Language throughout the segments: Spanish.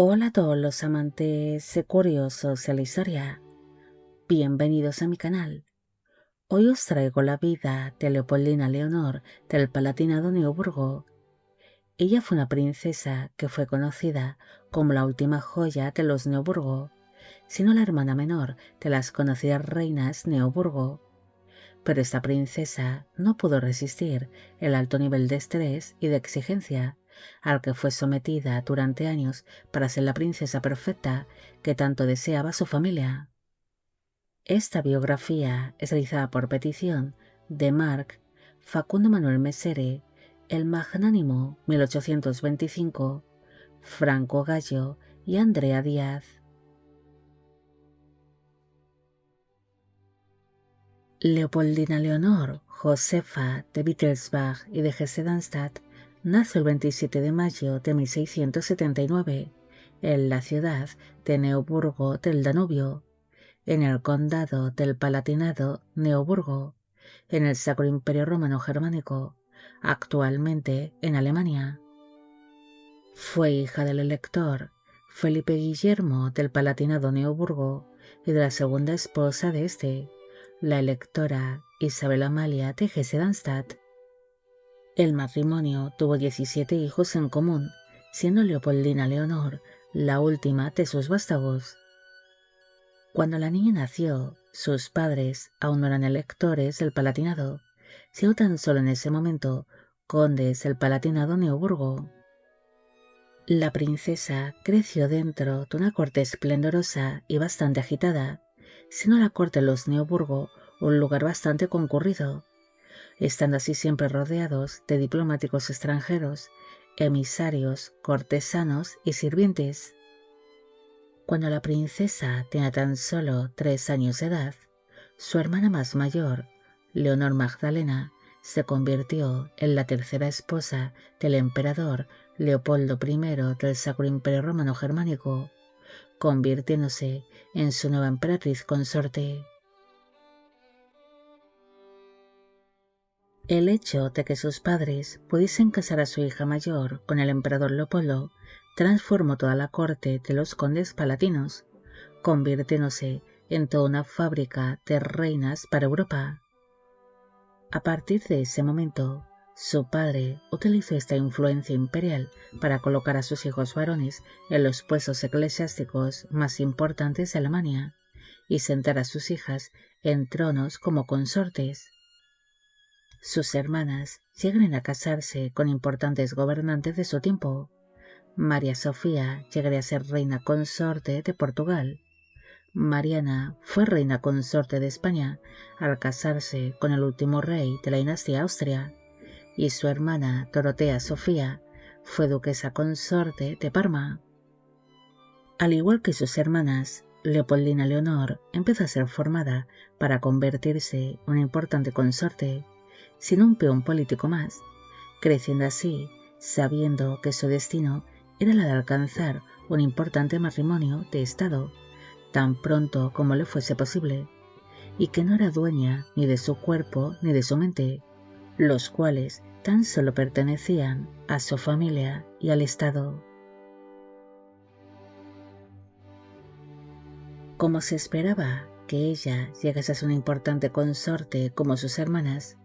Hola a todos los amantes curiosos de la historia, bienvenidos a mi canal. Hoy os traigo la vida de Leopoldina Leonor del Palatinado-Neoburgo. Ella fue una princesa que fue conocida como la última joya de los Neoburgo, siendo la hermana menor de las conocidas reinas Neoburgo. Pero esta princesa no pudo resistir el alto nivel de estrés y de exigencia al que fue sometida durante años para ser la princesa perfecta que tanto deseaba su familia. Esta biografía es realizada por petición de Marc Facundo Manuel Mesere, el Magnánimo 1825, Franco Gallo y Andrea Díaz. Leopoldina Leonor Josefa de Wittelsbach y de Hesse-Darmstadt nació el 27 de mayo de 1679 en la ciudad de Neoburgo del Danubio, en el condado del Palatinado-Neoburgo, en el Sacro Imperio Romano Germánico, actualmente en Alemania. Fue hija del elector Felipe Guillermo del Palatinado-Neoburgo y de la segunda esposa de este, la electora Isabel Amalia de Hesse-Darmstadt. El matrimonio tuvo 17 hijos en común, siendo Leopoldina Leonor la última de sus vástagos. Cuando la niña nació, sus padres aún no eran electores del Palatinado, sino tan solo en ese momento condes del Palatinado-Neoburgo. La princesa creció dentro de una corte esplendorosa y bastante agitada, siendo la corte de los Neoburgo un lugar bastante concurrido, estando así siempre rodeados de diplomáticos extranjeros, emisarios, cortesanos y sirvientes. Cuando la princesa tenía tan solo 3 años de edad, su hermana más mayor, Leonor Magdalena, se convirtió en la tercera esposa del emperador Leopoldo I del Sacro Imperio Romano Germánico, convirtiéndose en su nueva emperatriz consorte. El hecho de que sus padres pudiesen casar a su hija mayor con el emperador Leopoldo transformó toda la corte de los condes palatinos, convirtiéndose en toda una fábrica de reinas para Europa. A partir de ese momento, su padre utilizó esta influencia imperial para colocar a sus hijos varones en los puestos eclesiásticos más importantes de Alemania y sentar a sus hijas en tronos como consortes. Sus hermanas llegaron a casarse con importantes gobernantes de su tiempo. María Sofía llegaría a ser reina consorte de Portugal. Mariana fue reina consorte de España al casarse con el último rey de la dinastía Austria, y su hermana Dorotea Sofía fue duquesa consorte de Parma. Al igual que sus hermanas, Leopoldina Leonor empezó a ser formada para convertirse en una importante consorte, sin un peón político más, creciendo así, sabiendo que su destino era la de alcanzar un importante matrimonio de Estado, tan pronto como le fuese posible, y que no era dueña ni de su cuerpo ni de su mente, los cuales tan solo pertenecían a su familia y al Estado. Como se esperaba que ella llegase a ser una importante consorte como sus hermanas,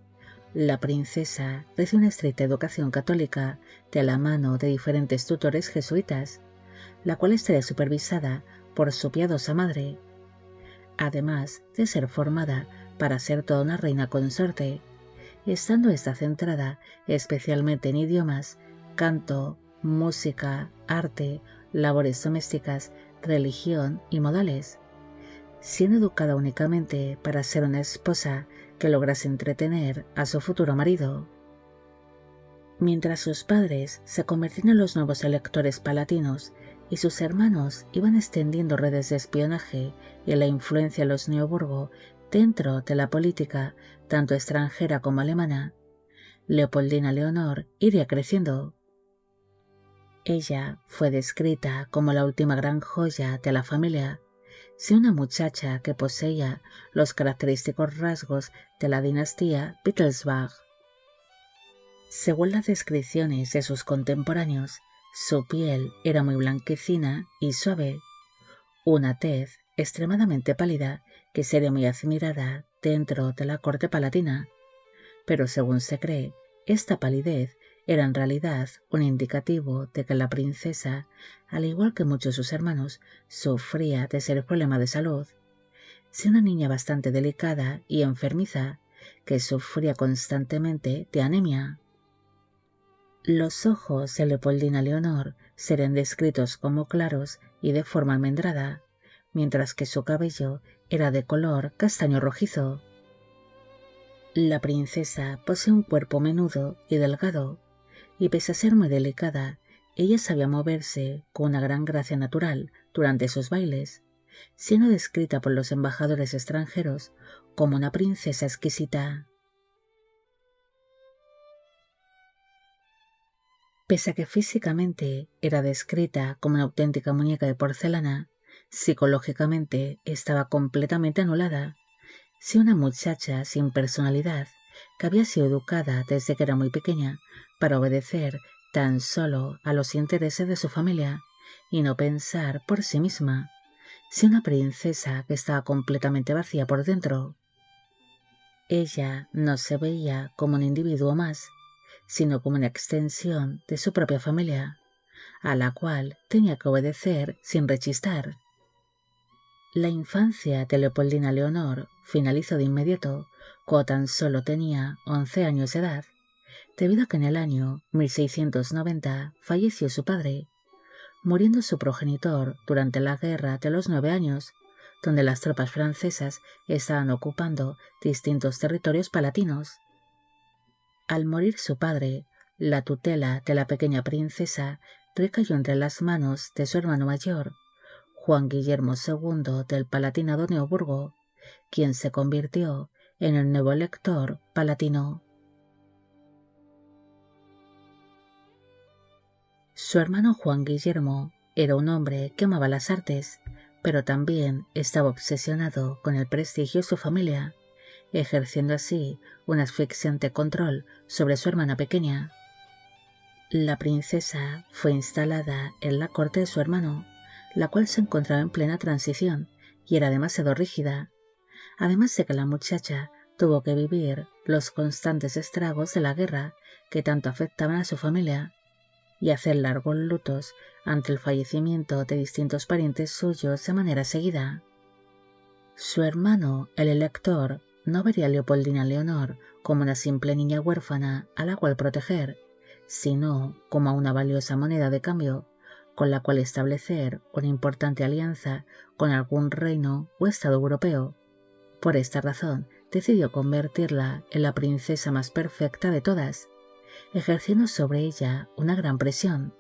la princesa recibió una estricta educación católica de la mano de diferentes tutores jesuitas, la cual estaría supervisada por su piadosa madre, además de ser formada para ser toda una reina consorte, estando esta centrada especialmente en idiomas, canto, música, arte, labores domésticas, religión y modales, siendo educada únicamente para ser una esposa que lograse entretener a su futuro marido. Mientras sus padres se convertían en los nuevos electores palatinos y sus hermanos iban extendiendo redes de espionaje y la influencia de los Neoburgo dentro de la política tanto extranjera como alemana, Leopoldina Leonor iría creciendo. Ella fue descrita como la última gran joya de la familia, siendo una muchacha que poseía los característicos rasgos de la dinastía Wittelsbach. Según las descripciones de sus contemporáneos, Su piel era muy blanquecina y suave, una tez extremadamente pálida que sería muy admirada dentro de la corte palatina, pero según se cree, esta palidez era en realidad un indicativo de que la princesa, al igual que muchos de sus hermanos, sufría de serios problemas de salud. Sí, una niña bastante delicada y enfermiza, que sufría constantemente de anemia. Los ojos de Leopoldina Leonor serían descritos como claros y de forma almendrada, mientras que su cabello era de color castaño rojizo. La princesa posee un cuerpo menudo y delgado, y pese a ser muy delicada, ella sabía moverse con una gran gracia natural durante sus bailes, siendo descrita por los embajadores extranjeros como una princesa exquisita. Pese a que físicamente era descrita como una auténtica muñeca de porcelana, psicológicamente estaba completamente anulada. Si una muchacha sin personalidad, que había sido educada desde que era muy pequeña para obedecer tan solo a los intereses de su familia y no pensar por sí misma. Si una princesa que estaba completamente vacía por dentro. Ella no se veía como un individuo más, sino como una extensión de su propia familia, a la cual tenía que obedecer sin rechistar. La infancia de Leopoldina Leonor finalizó de inmediato, cuando tan solo tenía 11 años de edad, debido a que en el año 1690 falleció su padre, muriendo su progenitor durante la Guerra de los 9 años, donde las tropas francesas estaban ocupando distintos territorios palatinos. Al morir su padre, la tutela de la pequeña princesa recayó entre las manos de su hermano mayor, Juan Guillermo II del Palatinado de Neoburgo, quien se convirtió en el nuevo elector palatino. Su hermano Juan Guillermo era un hombre que amaba las artes, pero también estaba obsesionado con el prestigio de su familia, ejerciendo así un asfixiante control sobre su hermana pequeña. La princesa fue instalada en la corte de su hermano, la cual se encontraba en plena transición y era demasiado rígida, además de que la muchacha tuvo que vivir los constantes estragos de la guerra que tanto afectaban a su familia y hacer largos lutos ante el fallecimiento de distintos parientes suyos de manera seguida. Su hermano, el elector, no vería a Leopoldina Leonor como una simple niña huérfana a la cual proteger, sino como a una valiosa moneda de cambio, con la cual establecer una importante alianza con algún reino o estado europeo. Por esta razón, decidió convertirla en la princesa más perfecta de todas, ejerciendo sobre ella una gran presión.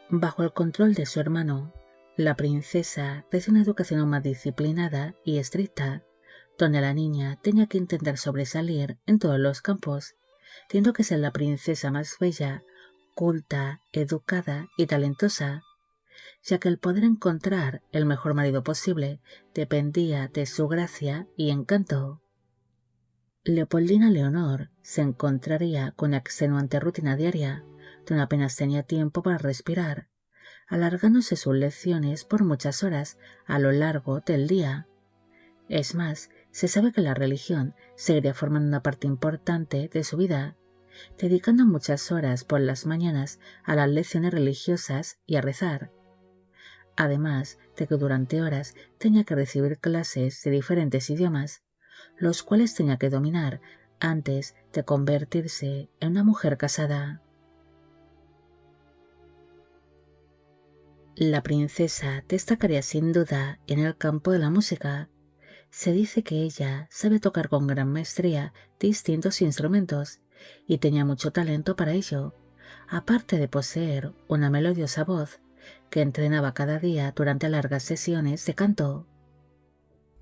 Bajo el control de su hermano, la princesa recibió una educación aún más disciplinada y estricta, donde la niña tenía que intentar sobresalir en todos los campos, teniendo que ser la princesa más bella, culta, educada y talentosa, ya que el poder encontrar el mejor marido posible dependía de su gracia y encanto. Leopoldina Leonor se encontraría con una extenuante rutina diaria, donde apenas tenía tiempo para respirar, alargándose sus lecciones por muchas horas a lo largo del día. Es más, se sabe que la religión seguiría formando una parte importante de su vida, dedicando muchas horas por las mañanas a las lecciones religiosas y a rezar. Además de que durante horas tenía que recibir clases de diferentes idiomas, los cuales tenía que dominar antes de convertirse en una mujer casada. La princesa destacaría sin duda en el campo de la música. Se dice que ella sabe tocar con gran maestría distintos instrumentos y tenía mucho talento para ello, aparte de poseer una melodiosa voz que entrenaba cada día durante largas sesiones de canto.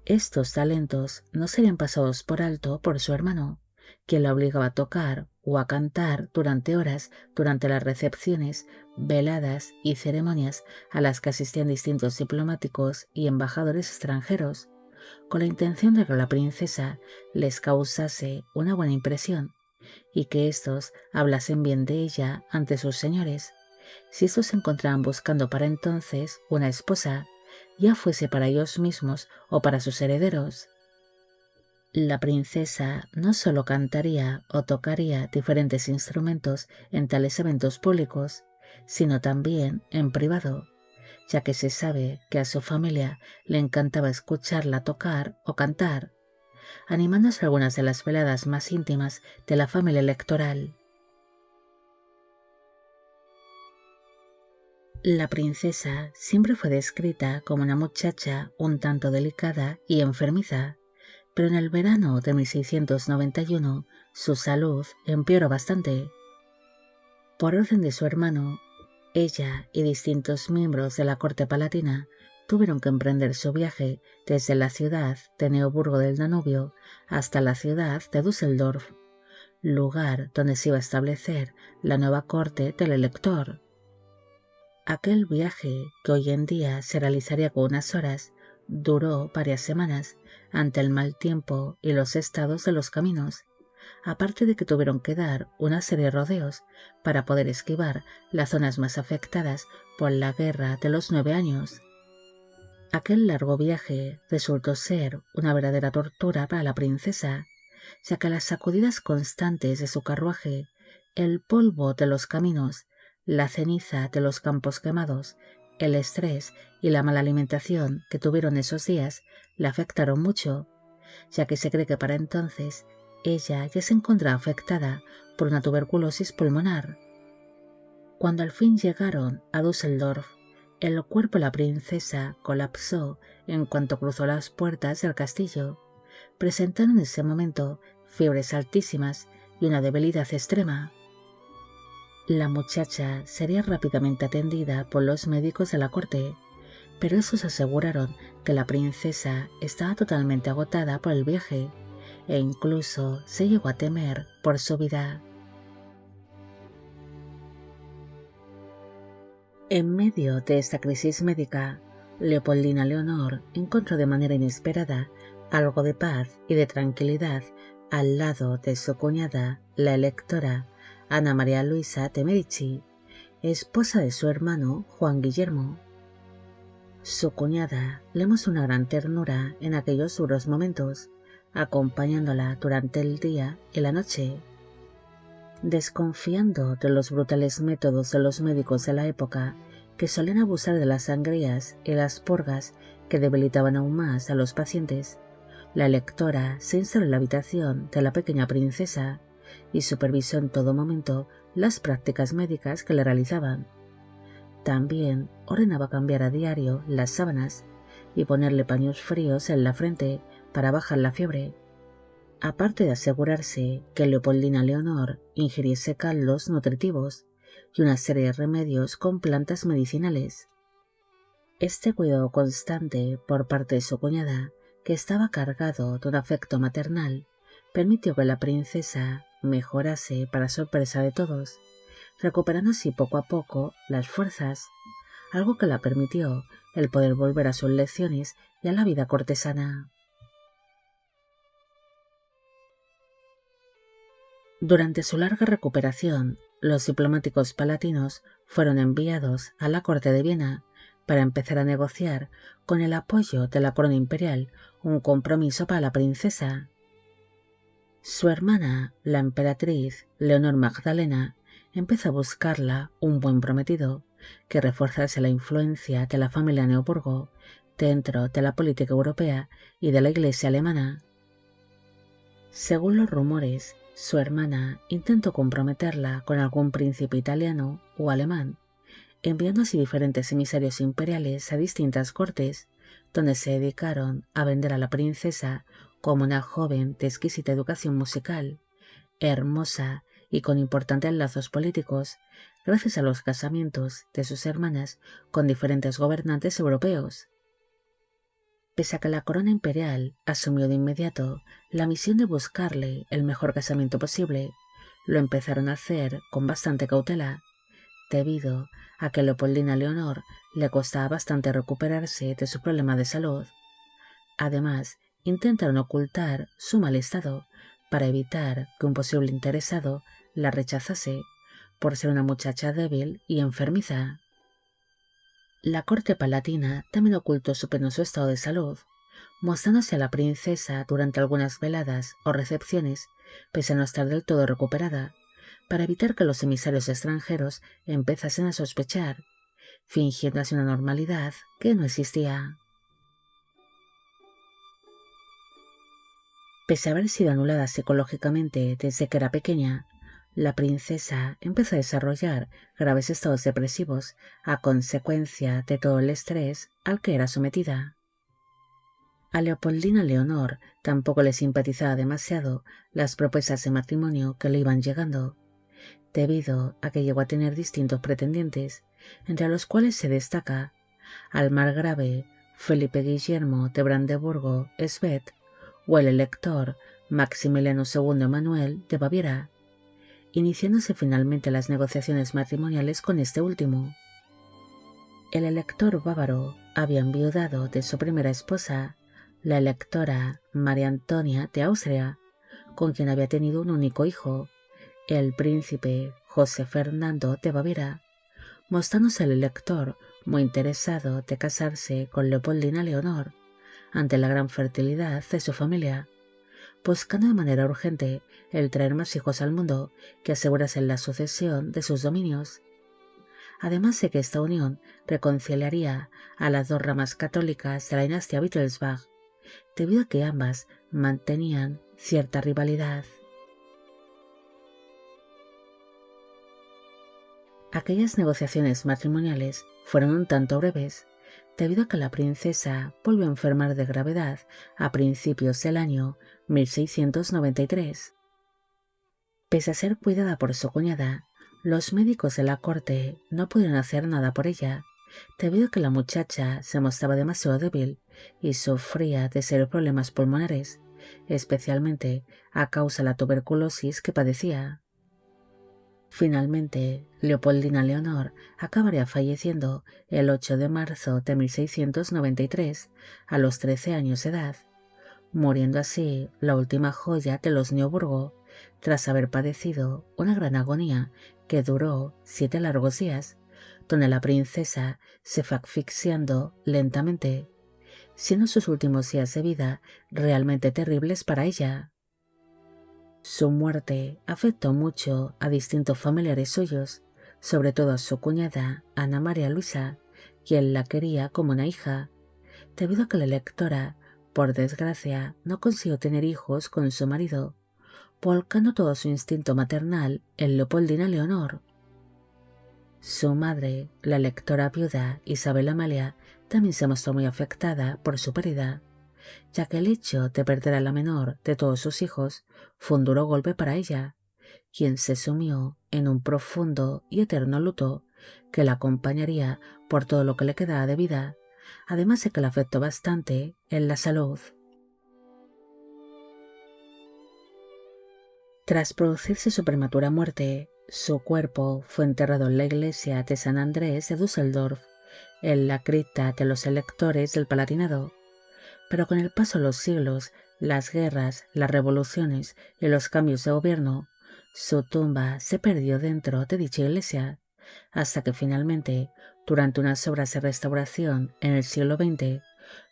Estos talentos no serían pasados por alto por su hermano, quien la obligaba a tocar o a cantar durante horas durante las recepciones, veladas y ceremonias a las que asistían distintos diplomáticos y embajadores extranjeros, con la intención de que la princesa les causase una buena impresión y que éstos hablasen bien de ella ante sus señores, si estos se encontraban buscando para entonces una esposa, ya fuese para ellos mismos o para sus herederos. La princesa no solo cantaría o tocaría diferentes instrumentos en tales eventos públicos, sino también en privado, ya que se sabe que a su familia le encantaba escucharla tocar o cantar, animándose algunas de las veladas más íntimas de la familia electoral. La princesa siempre fue descrita como una muchacha un tanto delicada y enfermiza, pero en el verano de 1691 su salud empeoró bastante. Por orden de su hermano, ella y distintos miembros de la corte palatina tuvieron que emprender su viaje desde la ciudad de Neoburgo del Danubio hasta la ciudad de Düsseldorf, lugar donde se iba a establecer la nueva corte del elector. Aquel viaje, que hoy en día se realizaría con unas horas, duró varias semanas ante el mal tiempo y los estados de los caminos, aparte de que tuvieron que dar una serie de rodeos para poder esquivar las zonas más afectadas por la Guerra de los 9 años. Aquel largo viaje resultó ser una verdadera tortura para la princesa, ya que las sacudidas constantes de su carruaje, el polvo de los caminos, la ceniza de los campos quemados, el estrés y la mala alimentación que tuvieron esos días le afectaron mucho, ya que se cree que para entonces ella ya se encontraba afectada por una tuberculosis pulmonar. Cuando al fin llegaron a Düsseldorf, el cuerpo de la princesa colapsó en cuanto cruzó las puertas del castillo, presentando en ese momento fiebres altísimas y una debilidad extrema. La muchacha sería rápidamente atendida por los médicos de la corte, pero esos aseguraron que la princesa estaba totalmente agotada por el viaje e incluso se llegó a temer por su vida. En medio de esta crisis médica, Leopoldina Leonor encontró de manera inesperada algo de paz y de tranquilidad al lado de su cuñada, la electora Ana María Luisa de Medici, esposa de su hermano Juan Guillermo. Su cuñada le mostró una gran ternura en aquellos duros momentos, acompañándola durante el día y la noche. Desconfiando de los brutales métodos de los médicos de la época, que solían abusar de las sangrías y las purgas que debilitaban aún más a los pacientes, la electora se instaló en la habitación de la pequeña princesa y supervisó en todo momento las prácticas médicas que le realizaban. También ordenaba cambiar a diario las sábanas y ponerle paños fríos en la frente para bajar la fiebre, aparte de asegurarse que Leopoldina Leonor ingiriese caldos nutritivos y una serie de remedios con plantas medicinales. Este cuidado constante por parte de su cuñada, que estaba cargado de un afecto maternal, permitió que la princesa mejorase para sorpresa de todos, recuperando así poco a poco las fuerzas, algo que la permitió el poder volver a sus lecciones y a la vida cortesana. Durante su larga recuperación, los diplomáticos palatinos fueron enviados a la corte de Viena para empezar a negociar, con el apoyo de la corona imperial, un compromiso para la princesa. Su hermana, la emperatriz Leonor Magdalena, empezó a buscarla un buen prometido que reforzase la influencia de la familia Neoburgo dentro de la política europea y de la Iglesia alemana. Según los rumores, su hermana intentó comprometerla con algún príncipe italiano o alemán, enviando así diferentes emisarios imperiales a distintas cortes, donde se dedicaron a vender a la princesa como una joven de exquisita educación musical, hermosa y con importantes lazos políticos, gracias a los casamientos de sus hermanas con diferentes gobernantes europeos. Pese a que la corona imperial asumió de inmediato la misión de buscarle el mejor casamiento posible, lo empezaron a hacer con bastante cautela, debido a que Leopoldina Leonor le costaba bastante recuperarse de su problema de salud. Además, intentaron ocultar su mal estado para evitar que un posible interesado la rechazase, por ser una muchacha débil y enfermiza. La corte palatina también ocultó su penoso estado de salud, mostrándose a la princesa durante algunas veladas o recepciones, pese a no estar del todo recuperada, para evitar que los emisarios extranjeros empezasen a sospechar, fingiendo así una normalidad que no existía. Pese a haber sido anulada psicológicamente desde que era pequeña, la princesa empezó a desarrollar graves estados depresivos a consecuencia de todo el estrés al que era sometida. A Leopoldina Leonor tampoco le simpatizaba demasiado las propuestas de matrimonio que le iban llegando, debido a que llegó a tener distintos pretendientes, entre los cuales se destaca al margrave Felipe Guillermo de Brandeburgo-Schwedt o el elector Maximiliano II Emanuel de Baviera, iniciándose finalmente las negociaciones matrimoniales con este último. El elector bávaro había enviudado de su primera esposa, la electora María Antonia de Austria, con quien había tenido un único hijo, el príncipe José Fernando de Baviera, mostrándose el elector muy interesado de casarse con Leopoldina Leonor, ante la gran fertilidad de su familia, buscando de manera urgente el traer más hijos al mundo que asegurasen la sucesión de sus dominios. Además de que esta unión reconciliaría a las dos ramas católicas de la dinastía Wittelsbach, debido a que ambas mantenían cierta rivalidad. Aquellas negociaciones matrimoniales fueron un tanto breves, debido a que la princesa volvió a enfermar de gravedad a principios del año 1693. Pese a ser cuidada por su cuñada, los médicos de la corte no pudieron hacer nada por ella, debido a que la muchacha se mostraba demasiado débil y sufría de serios problemas pulmonares, especialmente a causa de la tuberculosis que padecía. Finalmente, Leopoldina Leonor acabaría falleciendo el 8 de marzo de 1693, a los 13 años de edad, muriendo así la última joya de los Neoburgo, tras haber padecido una gran agonía que duró 7 largos días, donde la princesa se fue asfixiando lentamente, siendo sus últimos días de vida realmente terribles para ella. Su muerte afectó mucho a distintos familiares suyos, sobre todo a su cuñada Ana María Luisa, quien la quería como una hija, debido a que la electora, por desgracia, no consiguió tener hijos con su marido, volcando todo su instinto maternal en Leopoldina Leonor. Su madre, la electora viuda Isabel Amalia, también se mostró muy afectada por su pérdida, ya que el hecho de perder a la menor de todos sus hijos fue un duro golpe para ella, quien se sumió en un profundo y eterno luto que la acompañaría por todo lo que le quedaba de vida, además de que la afectó bastante en la salud. Tras producirse su prematura muerte, su cuerpo fue enterrado en la iglesia de San Andrés de Düsseldorf, en la cripta de los electores del Palatinado. Pero con el paso de los siglos, las guerras, las revoluciones y los cambios de gobierno, su tumba se perdió dentro de dicha iglesia, hasta que finalmente, durante unas obras de restauración en el siglo XX,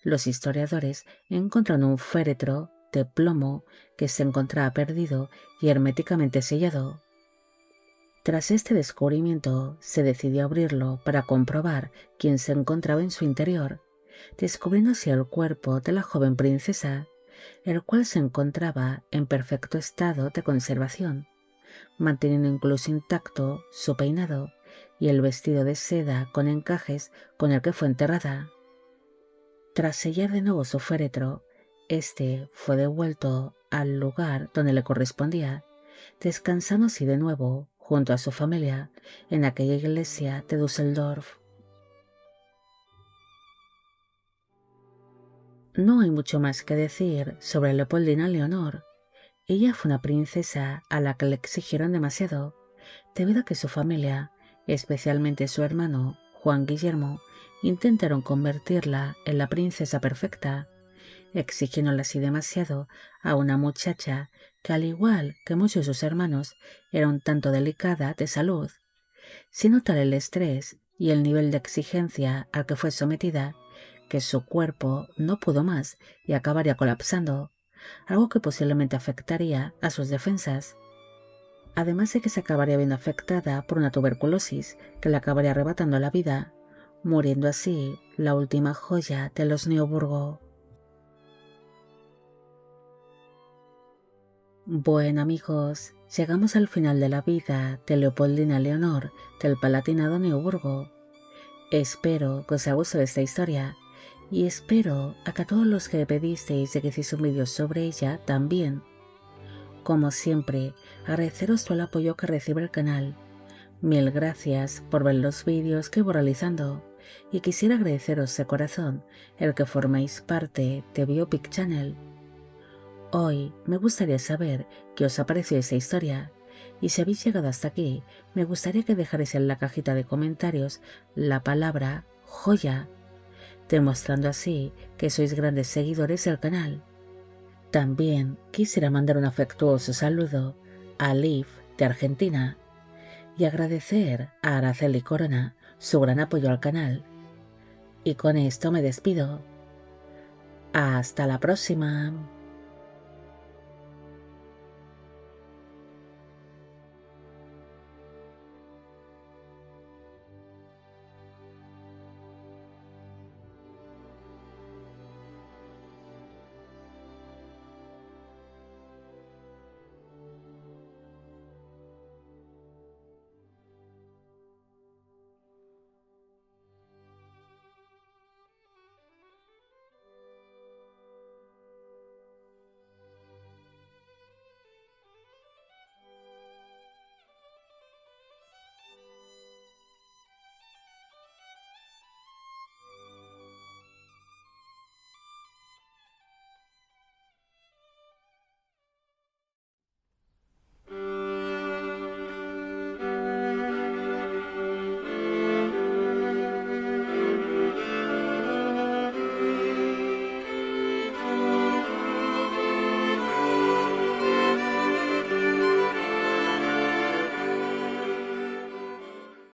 los historiadores encontraron un féretro de plomo que se encontraba perdido y herméticamente sellado. Tras este descubrimiento, se decidió abrirlo para comprobar quién se encontraba en su interior, descubriendo así el cuerpo de la joven princesa, el cual se encontraba en perfecto estado de conservación, manteniendo incluso intacto su peinado y el vestido de seda con encajes con el que fue enterrada. Tras sellar de nuevo su féretro, este fue devuelto al lugar donde le correspondía, descansando así de nuevo junto a su familia en aquella iglesia de Düsseldorf. No hay mucho más que decir sobre Leopoldina Leonor. Ella fue una princesa a la que le exigieron demasiado, debido a que su familia, especialmente su hermano Juan Guillermo, intentaron convertirla en la princesa perfecta, exigiéndola así demasiado a una muchacha que al igual que muchos de sus hermanos era un tanto delicada de salud. Sin notar el estrés y el nivel de exigencia al que fue sometida, que su cuerpo no pudo más y acabaría colapsando, algo que posiblemente afectaría a sus defensas. Además de que se acabaría viendo afectada por una tuberculosis que le acabaría arrebatando la vida, muriendo así la última joya de los Neoburgo. Bueno amigos, llegamos al final de la vida de Leopoldina Leonor del Palatinado Neoburgo. Espero que os haya gustado esta historia y espero a que a todos los que pedisteis de que hiciese un vídeo sobre ella también. Como siempre, agradeceros todo el apoyo que recibe el canal. Mil gracias por ver los vídeos que voy realizando y quisiera agradeceros de corazón el que forméis parte de Biopic Channel. Hoy me gustaría saber qué os ha parecido esta historia y si habéis llegado hasta aquí, me gustaría que dejarais en la cajita de comentarios la palabra joya, demostrando así que sois grandes seguidores del canal. También quisiera mandar un afectuoso saludo a Liv de Argentina y agradecer a Araceli Corona su gran apoyo al canal. Y con esto me despido. Hasta la próxima.